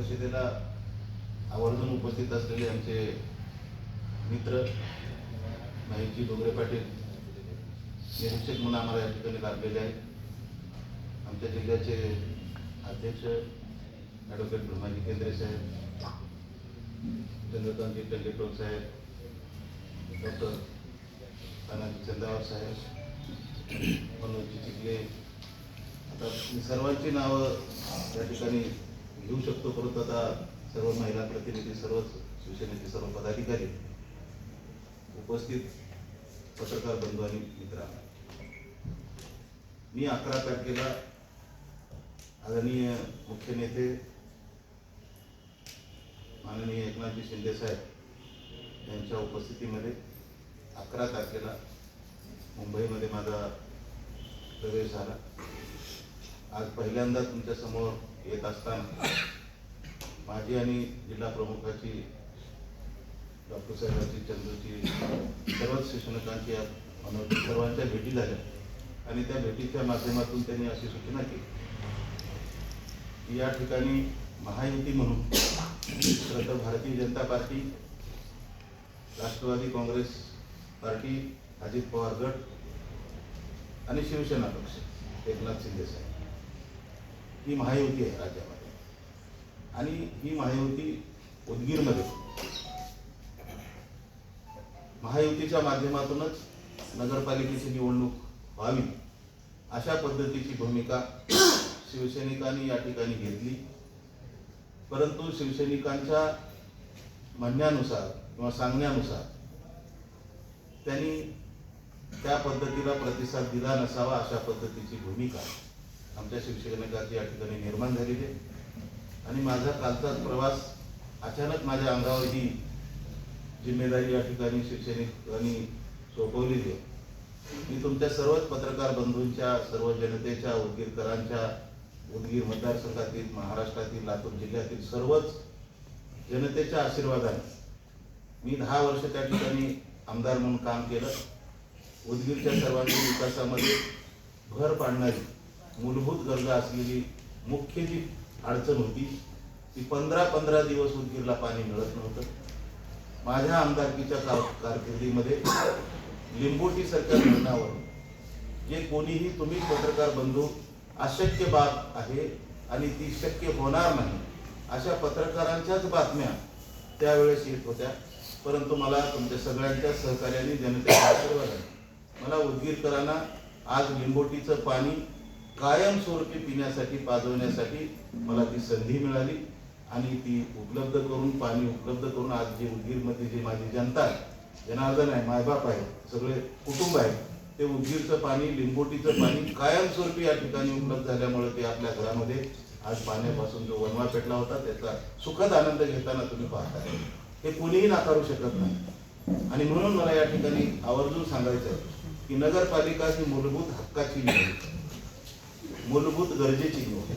परिषदेला आवर्जून उपस्थित असलेले आमचे मित्र महेशजी डोंगरे पाटील निरीक्षक म्हणून आम्हाला या ठिकाणी लाभलेले आहेत. आमच्या जिल्ह्याचे अध्यक्ष ॲडव्होकेट ब्रह्माजी केंद्रे साहेब, चंद्रकांतजी टंगेटोल साहेब, डॉक्टर तानाजी चंदावर साहेब, मनोजजी चिखले, आता मी सर्वांची नावं या ठिकाणी घेऊ शकतो, परंतु आता सर्व महिला प्रतिनिधी, सर्वच शिवसेनेचे सर्व पदाधिकारी, उपस्थित पत्रकार बंधू आणि मित्रांनो, मी 11 तारखेला आदरणीय मुख्य नेते माननीय एकनाथजी शिंदे साहेब यांच्या उपस्थितीमध्ये 11 तारखेला मुंबईमध्ये माझा प्रवेश झाला. आज पहिल्यांदा तुमच्या समोर येत असताना माझी आणि जिल्हा प्रमुखाची, डॉक्टर साहेबांची, चंद्रची, सर्वच शिक्षणकांची, सर्वांच्या भेटी झाल्या आणि त्या भेटीच्या माध्यमातून त्यांनी अशी सूचना केली की या ठिकाणी महायुती म्हणून खरं तर भारतीय जनता पार्टी, राष्ट्रवादी काँग्रेस पार्टी, अजित पवार गट आणि शिवसेना पक्ष, एकनाथ शिंदे साहेब, ही महायुती आहे राज्यामध्ये. आणि ही महायुती उदगीरमध्ये महायुतीच्या माध्यमातूनच नगरपालिकेची निवडणूक व्हावी अशा पद्धतीची भूमिका शिवसैनिकांनी या ठिकाणी घेतली. परंतु शिवसैनिकांच्या म्हणण्यानुसार किंवा सांगण्यानुसार त्यांनी त्या पद्धतीला प्रतिसाद दिला नसावा अशा पद्धतीची भूमिका आमच्या शिवसैनिकांची या ठिकाणी निर्माण झालेली आहे. आणि माझा कालचाच प्रवास अचानक माझ्या अंगावर ही जिम्मेदारी या ठिकाणी शिवसैनिकांनी सोपवलेली आहे. मी तुमच्या सर्वच पत्रकार बंधूंच्या, सर्व जनतेच्या, उदगीरकरांच्या, उदगीर मतदारसंघातील, महाराष्ट्रातील, लातूर जिल्ह्यातील सर्वच जनतेच्या आशीर्वादाने मी 10 वर्ष त्या ठिकाणी आमदार म्हणून काम केलं. उदगीरच्या सर्वांच्या विकासामध्ये भर पाडणारी मूलभूत गरजा असलेली मुख्य जी अडचण होती ती 15 दिवस उदगीरला पाणी मिळत नव्हतं. माझ्या आमदारकीच्या कारकिर्दीमध्ये लिंबोटीसारख्या धरणावर जे कोणीही, तुम्ही पत्रकार बंधू, अशक्य बाब आहे आणि ती शक्य होणार नाही अशा पत्रकारांच्याच बातम्या त्यावेळेस येत होत्या. परंतु मला तुमच्या सगळ्यांच्या सहकार्याने, जनतेच्या आशीर्वादाने मला उदगीरकरांना आज लिंबोटीचं पाणी कायमस्वरूपी पिण्यासाठी, पाजवण्यासाठी मला ती संधी मिळाली. आणि ती उपलब्ध करून, पाणी उपलब्ध करून आज जे उदगीरमध्ये जी माझी जनता आहे, जनार्दन आहे, मायबाप आहे, सगळे कुटुंब आहे, ते उदगीरचं पाणी, लिंबोटीचं पाणी कायमस्वरूपी या ठिकाणी उपलब्ध झाल्यामुळे ते आपल्या घरामध्ये आज पाण्यापासून जो वनवा पेटला होता त्याचा सुखद आनंद घेताना तुम्ही पाहता. हे कोणीही नाकारू शकत नाही. आणि म्हणून मला या ठिकाणी आवर्जून सांगायचं आहे की नगरपालिका ही मूलभूत हक्काची निवड, मूलभूत गरजेची निवड.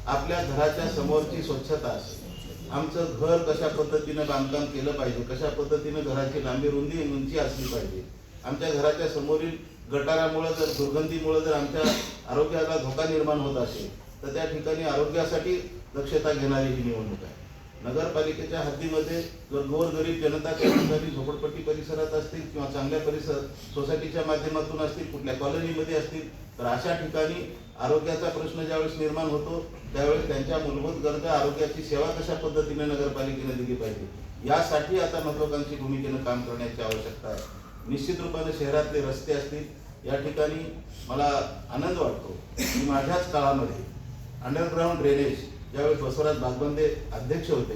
आपल्या घराच्या समोरची स्वच्छता असेल, आमचं घर कशा पद्धतीनं बांधकाम केलं पाहिजे, कशा पद्धतीनं घराची लांबी, रुंदी, उंची असली पाहिजे, आमच्या घराच्या समोरील गटारामुळे जर, दुर्गंधीमुळे जर आमच्या आरोग्याला धोका निर्माण होत असेल तर त्या ठिकाणी आरोग्यासाठी दक्षता घेणारी ही निवडणूक आहे. नगरपालिकेच्या हद्दीमध्ये जर गोरगरीब जनता त्या ठिकाणी झोपडपट्टी परिसरात असतील किंवा चांगल्या सोसायटीच्या माध्यमातून असतील, कुठल्या कॉलनीमध्ये असतील, तर अशा ठिकाणी आरोग्याचा प्रश्न ज्यावेळेस निर्माण होतो त्यावेळेस त्यांच्या मूलभूत गरजा, आरोग्याची सेवा कशा पद्धतीने नगरपालिकेने दिली पाहिजे यासाठी आता महत्त्वाकांक्षी भूमिकेनं काम करण्याची आवश्यकता आहे. निश्चित रूपाने शहरातले रस्ते असतील, या ठिकाणी मला आनंद वाटतो की माझ्याच काळामध्ये अंडरग्राऊंड ड्रेनेज, ज्यावेळेस बसवराज भागवंदे अध्यक्ष होते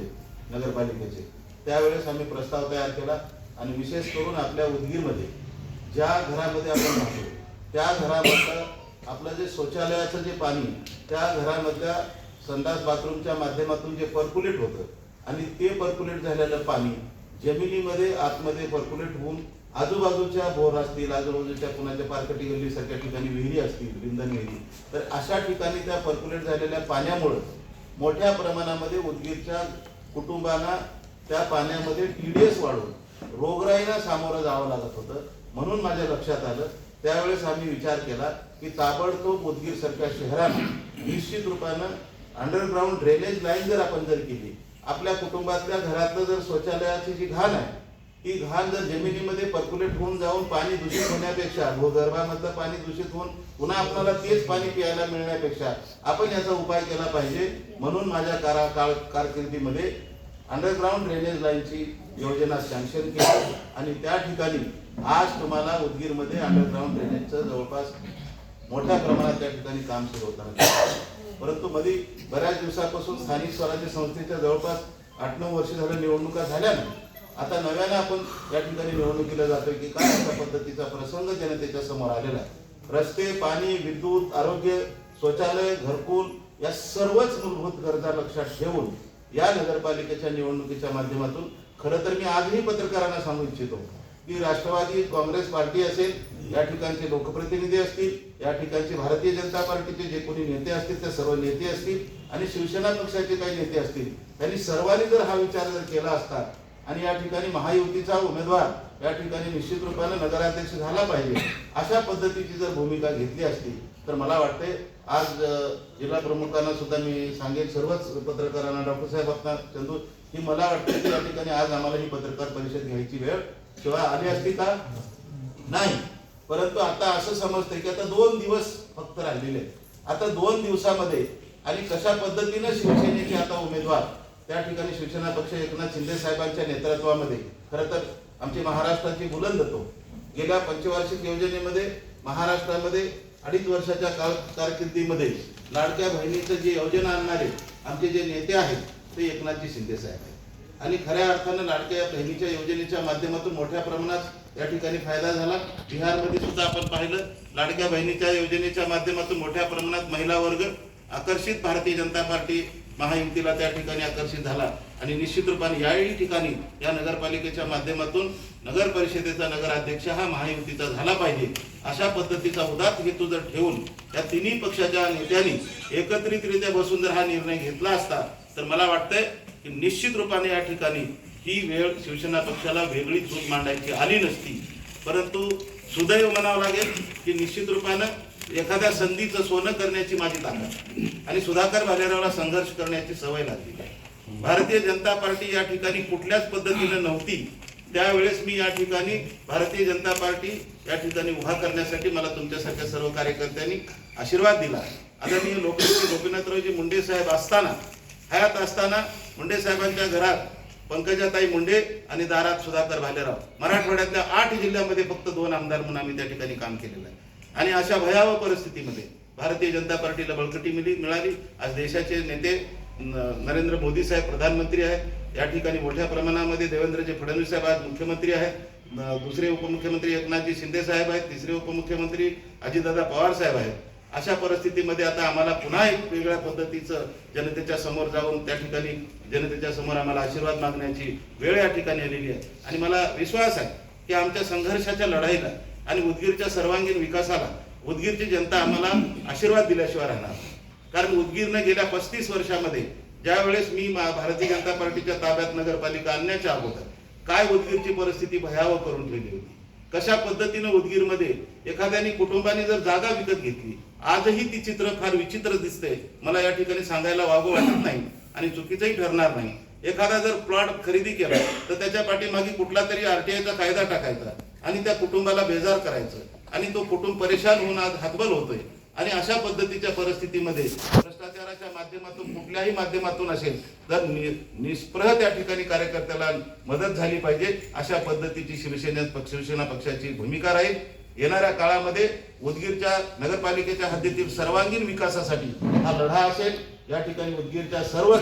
नगरपालिकेचे, त्यावेळेस आम्ही प्रस्ताव तयार केला आणि विशेष करून आपल्या उदगीरमध्ये ज्या घरामध्ये आपण राहतो त्या घरामधलं आपलं जे शौचालयाचं जे पाणी, त्या घरामधल्या संडास बाथरूमच्या माध्यमातून जे पर्क्युलेट होतं आणि ते पर्क्युलेट झालेलं पाणी जमिनीमध्ये आतमध्ये पर्क्युलेट होऊन आजूबाजूच्या बोर असतील, आजूबाजूच्या पुण्याच्या पारकटी गल्लीसारख्या ठिकाणी विहिरी असतील, विंधन विहिरी, तर अशा ठिकाणी त्या पर्क्युलेट झालेल्या पाण्यामुळे मोठ्या प्रमाणामध्ये उदगीरच्या कुटुंबांना त्या पाण्यामध्ये TDS वाढून रोगराईला सामोरं जावं लागत होतं. म्हणून माझ्या लक्षात आलं, त्यावेळेस आम्ही विचार केला की ताबडतोब उदगीरसारख्या शहरांना निश्चित रूपानं अंडरग्राऊंड ड्रेनेज लाईन जर आपण केली, आपल्या कुटुंबातल्या घरातलं जर शौचालयाची जी घाण आहे ती घाण जर जमिनीमध्ये पर्क्युलेट होऊन जाऊन पाणी दूषित होण्यापेक्षा, भूगर्भामधलं पाणी दूषित होऊन पुन्हा आपल्याला तेच पाणी प्यायला मिळण्यापेक्षा आपण याचा उपाय केला पाहिजे. म्हणून माझ्या कारकिर्दीमध्ये अंडरग्राऊंड ड्रेनेज लाईनची योजना सँक्शन केली आणि त्या ठिकाणी आज तुम्हाला उदगीरमध्ये अंडरग्राऊंड ड्रेनेजचं जवळपास मोठ्या प्रमाणात त्या ठिकाणी काम सुरू होताना. परंतु मध्ये बऱ्याच दिवसापासून स्थानिक स्वराज्य संस्थेच्या जवळपास 8-9 वर्ष झालं निवडणुका झाल्या नाही. आता नव्यानं आपण या ठिकाणी निवडणुकीला जातोय की काय अशा पद्धतीचा प्रसंग जनतेच्या समोर आलेला आहे. रस्ते, पाणी, विद्युत, आरोग्य, शौचालय, घरकुल या सर्वच मूलभूत गरजा लक्षात ठेवून या नगरपालिकेच्या निवडणुकीच्या माध्यमातून खरं तर मी आजही पत्रकारांना सांगू इच्छितो की राष्ट्रवादी काँग्रेस पार्टी असेल, या ठिकाणचे लोकप्रतिनिधी असतील, या ठिकाणचे भारतीय जनता पार्टीचे जे कोणी नेते असतील ते सर्व नेते असतील आणि शिवसेना पक्षाचे काही नेते असतील, त्यांनी सर्वांनी जर हा विचार जर केला असता आणि या ठिकाणी महायुतीचा उमेदवार या ठिकाणी निश्चित रूपाने नगराध्यक्ष झाला पाहिजे अशा पद्धतीची जर भूमिका घेतली असती तर मला वाटते आज जिल्हा प्रमुखांना सुद्धा मी सांगेन, सर्वच पत्रकारांना, डॉक्टर साहेब आपला चंदू, की मला वाटतं की या ठिकाणी आज आम्हाला ही पत्रकार परिषद घ्यायची वेळ शिवाय आली असती का नाही. परंतु आता असं समजतंय की आता 2 दिवस फक्त राहिलेले आहेत. आता 2 दिवसामध्ये आणि कशा पद्धतीनं शिवसेनेचे आता उमेदवार त्या ठिकाणी शिवसेना पक्ष एकनाथ शिंदे साहेबांच्या नेतृत्वामध्ये खरं तर आमची महाराष्ट्राची बुलंदतो गेल्या पंचवार्षिक योजनेमध्ये महाराष्ट्रामध्ये 2.5 वर्षाच्या कारकिर्दीमध्ये लाडक्या बहिणीचं जी योजना आणणारे आमचे जे नेते आहेत ते एकनाथजी शिंदे साहेब आहेत. आणि खऱ्या अर्थानं लाडक्या बहिणीच्या योजनेच्या माध्यमातून मोठ्या प्रमाणात या ठिकाणी फायदा झाला. बिहारमध्ये सुद्धा आपण पाहिलं, लाडक्या बहिणीच्या योजनेच्या माध्यमातून मोठ्या प्रमाणात महिला वर्ग आकर्षित, भारतीय जनता पार्टी महायुतीला त्या ठिकाणी आकर्षित झाला आणि निश्चित रूपाने याही ठिकाणी या नगरपालिकेच्या माध्यमातून नगर परिषदेचा नगराध्यक्ष हा महायुतीचा झाला पाहिजे अशा पद्धतीचा उदात्त हेतू जर ठेवून या तिन्ही पक्षाच्या नेत्यांनी एकत्रितरित्या बसून जर हा निर्णय घेतला असता तर मला वाटतंय की निश्चित रूपाने या ठिकाणी ही वेळ शिवसेना पक्षाला वेगळी चूक मांडायची आली नसती. परंतु सुदैव म्हणावं लागेल की निश्चित रूपानं एखाद्या संधीचं सोनं करण्याची माझी ताकद आणि सुधाकर भालेरावला संघर्ष करण्याची सवय लागली. भारतीय जनता पार्टी या ठिकाणी कुठल्याच पद्धतीनं नव्हती, त्यावेळेस मी या ठिकाणी भारतीय जनता पार्टी या ठिकाणी उभा करण्यासाठी मला तुमच्यासारख्या सर्व कार्यकर्त्यांनी आशीर्वाद दिला. आदरणीय लोकनेते गोपीनाथरावजी मुंडे साहेब असताना, हयात असताना मुंडे साहेबांच्या घरात पंकजाताई मुंडे आणि दारात सुधाकर भालेराव, मराठवाड्यातल्या 8 जिल्ह्यामध्ये फक्त 2 आमदार म्हणून आम्ही त्या ठिकाणी काम केलेलं आहे. आणि अशा भयावह परिस्थितीमध्ये भारतीय जनता पार्टीला बळकटी मिळाली. आज देशाचे नेते नरेंद्र मोदी साहेब प्रधानमंत्री आहेत, या ठिकाणी मोठ्या प्रमाणामध्ये देवेंद्रजी फडणवीस साहेब आज मुख्यमंत्री आहेत, दुसरे उपमुख्यमंत्री एकनाथजी शिंदे साहेब आहेत, तिसरे उपमुख्यमंत्री अजितदादा पवार साहेब आहेत. अशा परिस्थितीमध्ये आता आम्हाला पुन्हा एक वेगळ्या पद्धतीचं जनतेच्या समोर जाऊन त्या ठिकाणी जनतेच्या समोर आम्हाला आशीर्वाद मागण्याची वेळ या ठिकाणी आलेली आहे. आणि मला विश्वास आहे की आमच्या संघर्षाच्या लढाईला आणि उदगीरच्या सर्वांगीण विकासाला उदगीरची जनता आम्हाला आशीर्वाद दिल्याशिवाय राहणार. कारण उदगीरनं गेल्या 35 वर्षामध्ये ज्या वेळेस मी भारतीय जनता पार्टीच्या ताब्यात नगरपालिका आणण्याच्या अगोदर काय उदगीरची परिस्थिती भयावह करून ठेवली होती, कशा पद्धतीनं उदगीरमध्ये एखाद्याने कुटुंबाने जर जागा विकत घेतली, आजही ती चित्र फार विचित्र दिसते. मला या ठिकाणी सांगायला वावगं वाटत नाही आणि चुकीचंही ठरणार नाही. एखादा जर प्लॉट खरेदी केला तर त्याच्या पाठीमागे कुठला तरी RTIचा कायदा टाकायचा आणि त्या कुटुंबाला बेजार करायचं आणि तो कुटुंब परेशान होऊन आज हातबल होतोय. आणि अशा पद्धतीच्या परिस्थितीमध्ये भ्रष्टाचाराच्या माध्यमातून कुठल्याही माध्यमातून असेल तर निष्प्रह त्या ठिकाणी कार्यकर्त्याला मदत झाली पाहिजे अशा पद्धतीची शिवसेना पक्षाची भूमिका राहील. येणाऱ्या काळामध्ये उदगीरच्या नगरपालिकेच्या हद्दीतील सर्वांगीण विकासासाठी हा लढा असेल. या ठिकाणी उदगीरच्या सर्व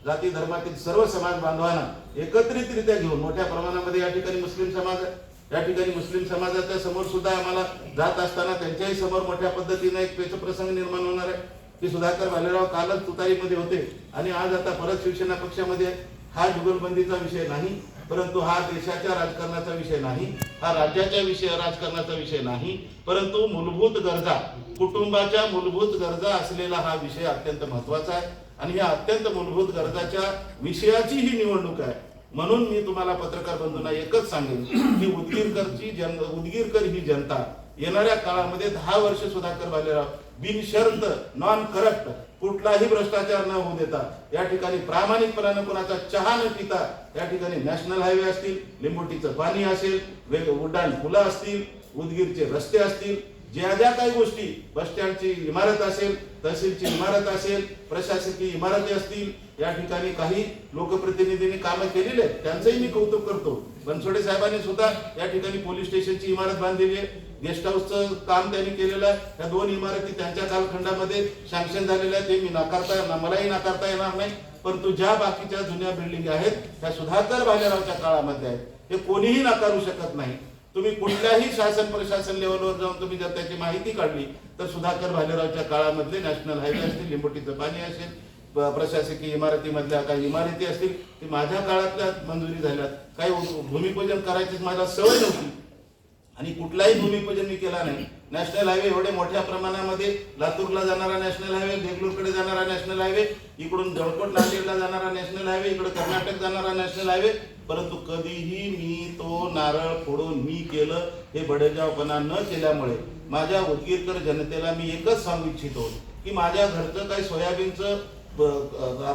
जाती धर्मातील सर्व समाज बांधवांना एकत्रितरित्या घेऊन मोठ्या प्रमाणामध्ये या ठिकाणी मुस्लिम समाज आहे, या ठिकाणी मुस्लिम समाजाच्या समोर सुद्धा आम्हाला जात असताना त्यांच्याही समोर मोठ्या पद्धतीने एक पेचप्रसंग निर्माण होणार आहे की सुधाकर भालेराव कालच तुतारीमध्ये होते आणि आज आता परत शिवसेना पक्षामध्ये. हा जुगलबंदीचा विषय नाही, परंतु हा देशाच्या राजकारणाचा विषय नाही, हा राज्याच्या राजकारणाचा विषय नाही, परंतु मूलभूत गरजा, कुटुंबाच्या मूलभूत गरजा असलेला हा विषय अत्यंत महत्वाचा आहे. आणि या अत्यंत मूलभूत गरजाच्या विषयाची ही निवडणूक आहे. म्हणून मी तुम्हाला पत्रकार बंधूंना एकच सांगेन की उदगीरकर ही जनता येणाऱ्या काळामध्ये 10 वर्ष सुधाकर भालेराव बिनशर्त नॉन करप्ट कुठलाही भ्रष्टाचार न होऊ देता या ठिकाणी प्रामाणिकपणाने कोणाचा चहा न पिता या ठिकाणी नॅशनल हायवे असतील, लिंबोटीचं पाणी असेल, उड्डाण पुलं असतील, उदगीरचे रस्ते असतील, ज्या ज्या काही गोष्टी, बस स्टँडची इमारत असेल, तहसीलची इमारत असेल, प्रशासकीय इमारती असतील, या ठिकाणी काही लोकप्रतिनिधींनी कामं केलेली आहेत, त्यांचंही मी कौतुक करतो. बनसोडे साहेबांनी सुद्धा या ठिकाणी पोलीस स्टेशनची इमारत बांधलेली आहे, गेस्ट हाऊसचं काम त्यांनी केलेलं आहे. या 2 इमारती त्यांच्या कालखंडामध्ये सँक्शन झालेल्या आहेत, ते मी मलाही नाकारता येणार नाही. परंतु ज्या बाकीच्या जुन्या बिल्डिंग आहेत त्या सुधाकर भालेरावच्या काळामध्ये आहेत, हे कोणीही नाकारू शकत नाही. तुम्ही कुठल्याही शासन प्रशासन लेवलवर जाऊन तुम्ही जर त्याची माहिती काढली तर सुधाकर भालेरावच्या काळामधले नॅशनल हायवे असतील, लिंबोटीचं पाणी असेल, प्रशासकीय इमारतीमधल्या काही इमारती असतील, ते माझ्या काळातल्या मंजुरी झाल्यात. काही भूमिपूजन करायची मला सवय नव्हती आणि कुठलाही भूमिपूजन मी केला नाही. नॅशनल हायवे एवढे मोठ्या प्रमाणामध्ये, लातूरला जाणारा नॅशनल हायवे, देगलूरकडे जाणारा नॅशनल हायवे, इकडून जळकोट नांदेडला जाणारा नॅशनल हायवे, इकडे कर्नाटक जाणारा नॅशनल हायवे, परंतु कधीही मी तो नारळ फोडून मी केलं हे बडेजावपणा न केल्यामुळे माझ्या उदगीरकर जनतेला मी एकच सांगू इच्छितो की माझ्या घरचं काही सोयाबीनचं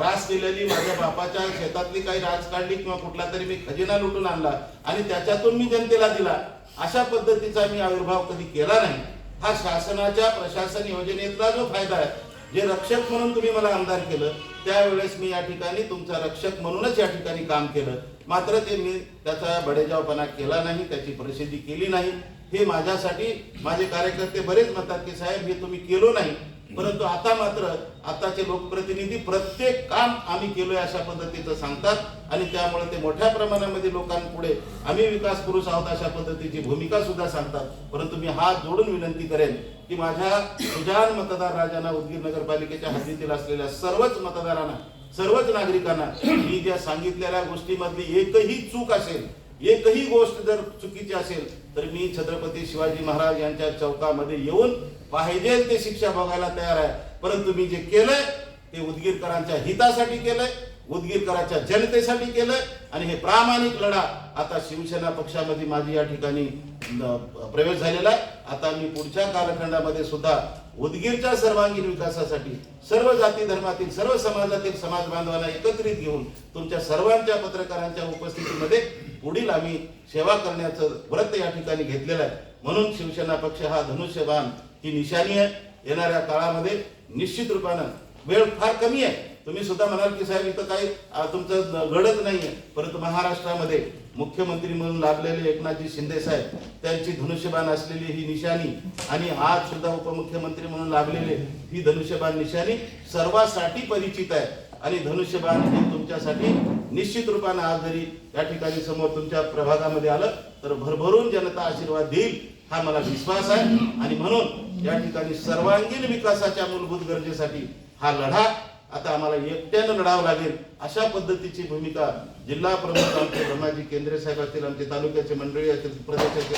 रास केलेली, माझ्या बापाच्या शेतातली काही राज काढली किंवा कुठला तरी मी खजिना लुटून आणला आणि त्याच्यातून मी जनतेला दिला, अशा पद्धतीचा मी आविर्भाव कधी केला नाही. हा शासनाच्या प्रशासन योजनेतला जो फायदा आहे, जे रक्षक म्हणून तुम्ही मला आमदार केलं त्यावेळेस मी या ठिकाणी तुमचा रक्षक म्हणूनच या ठिकाणी काम केलं. मात्र ते मी त्याचा बडेजावपणा केला नाही, त्याची प्रसिद्धी केली नाही. हे माझ्यासाठी माझे कार्यकर्ते बरेच म्हणतात की साहेब हे तुम्ही केलो नाही, परंतु आता मात्र आताचे लोकप्रतिनिधी प्रत्येक काम आम्ही केलोय अशा पद्धतीचं सांगतात आणि त्यामुळे ते मोठ्या प्रमाणामध्ये लोकांपुढे आम्ही विकास पुरुष आहोत अशा पद्धतीची भूमिका सुद्धा सांगतात. परंतु मी हात जोडून विनंती करेन की माझ्या सुजाण मतदार राजांना, उदगीर नगरपालिकेच्या हद्दीतील असलेल्या सर्वच मतदारांना, सर्वच नागरिकांना मी ज्या सांगितलेल्या गोष्टीमधली एकही चूक असेल, एकही गोष्ट जर चुकीची असेल तर मी छत्रपती शिवाजी महाराज यांच्या चौकामध्ये येऊन पाहिजे ते शिक्षा भोगायला तयार आहे. परंतु मी जे केलंय ते उदगीरकरांच्या हितासाठी केलंय, उदगीरकरांच्या जनतेसाठी केलंय आणि हे प्रामाणिक लढा आता शिवसेना पक्षामध्ये माझी या ठिकाणी प्रवेश झालेला आहे. आता मी पुढच्या कालखंडामध्ये सुद्धा उदगीरच्या सर्वांगीण विकासासाठी सर्व जाती धर्मातील, सर्व समाजातील समाज बांधवांना एकत्रित घेऊन तुमच्या सर्वांच्या पत्रकारांच्या उपस्थितीमध्ये पुढील आम्ही सेवा करण्याचं व्रत या ठिकाणी घेतलेलं आहे. म्हणून शिवसेना पक्ष हा धनुष्यबाण ही निशाणी आहे. येणाऱ्या काळामध्ये निश्चित रूपानं वेळ फार कमी आहे. तुम्ही सुद्धा म्हणाल की साहेब इथं काही तुमचं घडत नाहीये, परंतु महाराष्ट्रामध्ये मुख्यमंत्री म्हणून लाभलेले एकनाथजी शिंदे साहेब त्यांची धनुष्यबाण असलेली ही निशाणी आणि आज सुद्धा उपमुख्यमंत्री म्हणून लाभलेले ही धनुष्यबाण निशाणी सर्वांसाठी परिचित आहे आणि धनुष्यबाण हे तुमच्यासाठी निश्चित रूपाने आज जरी या ठिकाणी समोर तुमच्या प्रभागामध्ये आलं तर भरभरून जनता आशीर्वाद देईल हा मला विश्वास आहे. आणि म्हणून या ठिकाणी सर्वांगीण विकासाच्या मूलभूत गरजेसाठी हा लढा आता आम्हाला एकट्यानं लढावं लागेल अशा पद्धतीची भूमिका जिल्हा प्रमुख आमचे ब्रह्माजी केंद्रे साहेब असतील, आमचे तालुक्याचे मंडळी असतील, प्रदेशाचे